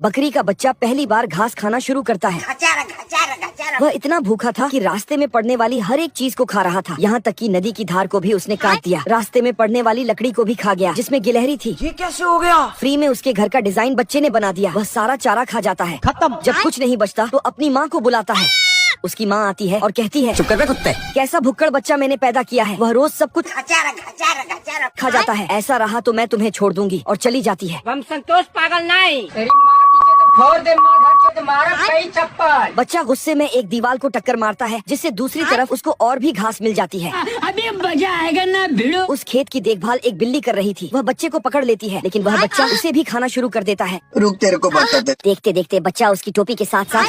बकरी का बच्चा पहली बार घास खाना शुरू करता है। वह इतना भूखा था कि रास्ते में पड़ने वाली हर एक चीज को खा रहा था, यहाँ तक कि नदी की धार को भी उसने काट दिया। रास्ते में पड़ने वाली लकड़ी को भी खा गया जिसमें गिलहरी थी। ये कैसे हो गया? फ्री में उसके घर का डिजाइन बच्चे ने बना दिया। वह सारा चारा खा जाता है। खत्म। जब कुछ नहीं बचता तो अपनी माँ को बुलाता है। उसकी माँ आती है और कहती है, चुप कर बे कुत्ते। कैसा भुक्कड़ बच्चा मैंने पैदा किया है। वह रोज सब कुछ खा जाता है। ऐसा रहा तो मैं तुम्हें छोड़ दूंगी, और चली जाती है। हम संतोष पागल नहीं, तेरी माँ की तो फोड़ दे, माँ घर के मारा कई चप्पल। बच्चा गुस्से में एक दीवार को टक्कर मारता है, जिससे दूसरी तरफ उसको और भी घास मिल जाती है। अभी मजा आएगा ना भिड़ो। उस खेत की देखभाल एक बिल्ली कर रही थी। वह बच्चे को पकड़ लेती है, लेकिन वह बच्चा उसे भी खाना शुरू कर देता है। रुक, तेरे को बता दे। देखते देखते बच्चा उसकी टोपी के साथ साथ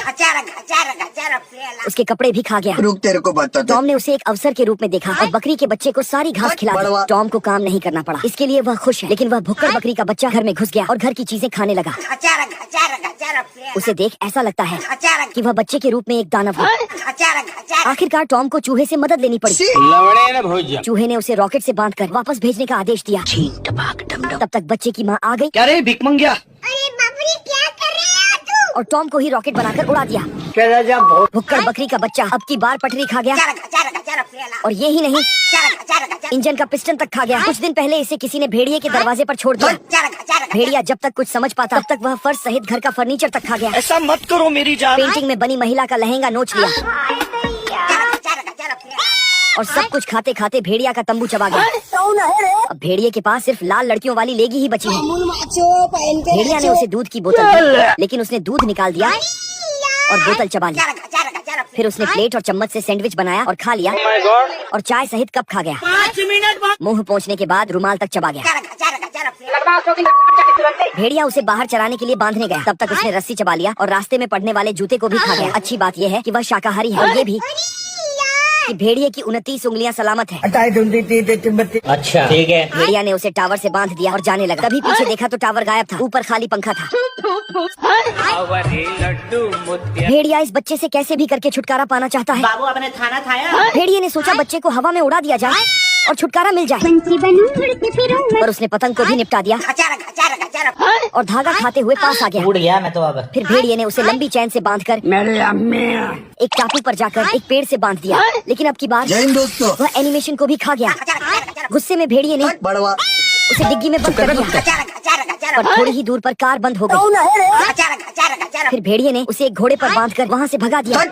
उसके कपड़े भी खा गया। रुक, तेरे को बता दे। टॉम ने उसे एक अवसर के रूप में देखा और बकरी के बच्चे को सारी घास खिला दी। टॉम को काम नहीं करना पड़ा, इसके लिए वह खुश है। लेकिन वह भुक्कड़ बकरी का बच्चा घर में घुस गया और घर की चीजें खाने लगा। उसे देख ऐसा लगता है कि वह बच्चे के रूप में एक दानव है। आखिरकार टॉम को चूहे से मदद लेनी पड़ी। चूहे ने उसे रॉकेट से बांधकर वापस भेजने का आदेश दिया। तब तक बच्चे की माँ आ गई। क्या रे भिख मंगिया? और टॉम को ही रॉकेट बनाकर उड़ा दिया। भुक्कड़ बकरी का बच्चा अब की बार पटरी खा गया। और ये ही नहीं, इंजन का पिस्टन तक खा गया। कुछ दिन पहले इसे किसी ने भेड़िए के दरवाजे पर छोड़ दिया। भेड़िया जब तक कुछ समझ पाता तब तक वह फर्श सहित घर का फर्नीचर तक खा गया। ऐसा मत करो मेरी जान। पेंटिंग में बनी महिला का लहंगा नोच लिया और सब कुछ खाते खाते भेड़िया का तंबू चबा गया। अब भेड़िए के पास सिर्फ लाल लड़कियों वाली लेगी ही बची है। भेड़िया ने उसे दूध की बोतल दी, लेकिन उसने दूध निकाल दिया और बोतल चबा ली। फिर उसने प्लेट और चम्मच से सैंडविच बनाया और खा लिया और चाय सहित कप खा गया। 5 मिनट मुंह पहुँचने के बाद रुमाल तक चबा गया। भेड़िया उसे बाहर चराने के लिए बांधने गया। तब तक उसने रस्सी चबा लिया और रास्ते में पड़ने वाले जूते को भी खा गया। अच्छी बात यह है कि वह शाकाहारी है, और ये भी कि भेड़िए की 29 उंगलियां सलामत है। अच्छा ठीक है। भेड़िया ने उसे टावर से बांध दिया और जाने लगा। तभी पीछे देखा तो टावर गायब था, ऊपर खाली पंखा था। भेड़िया इस बच्चे से कैसे भी करके छुटकारा पाना चाहता है। बाबू आपने खाना खाया? भेड़िए ने सोचा बच्चे को हवा में उड़ा दिया जाए और छुटकारा मिल जाए, पर उसने पतंग को भी निपटा दिया और धागा खाते हुए पास आ गया। उड़ गया मैं तो अब। फिर भेड़िए ने उसे लंबी चैन से बांधकर मेरे अम्मी एक टापू पर जाकर एक पेड़ से बांध दिया। लेकिन अब की बार जय हिंद दोस्तों। वह एनिमेशन को भी खा गया। गुस्से में भेड़िए ने बड़वा उसे डिग्गी में बंद कर दिया, पर थोड़ी ही दूर पर कार बंद हो गई। फिर भेड़िए ने उसे एक घोड़े पर बांधकर वहाँ से भगा दिया।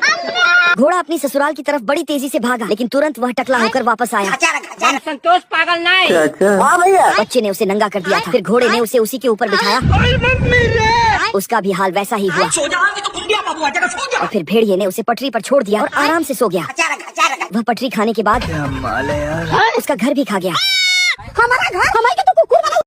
घोड़ा अपनी ससुराल की तरफ बड़ी तेजी से भागा, लेकिन तुरंत वह टकला होकर वापस आया। हम संतोष पागल नहीं। बच्चे ने उसे नंगा कर दिया था। फिर घोड़े ने उसे उसी के ऊपर बिठाया। उसका भी हाल वैसा ही हुआ। और फिर भेड़िए ने उसे पटरी पर छोड़ दिया और आराम से सो गया। वह पटरी खाने के बाद उसका घर भी खा गया। हमारा घर, हमारे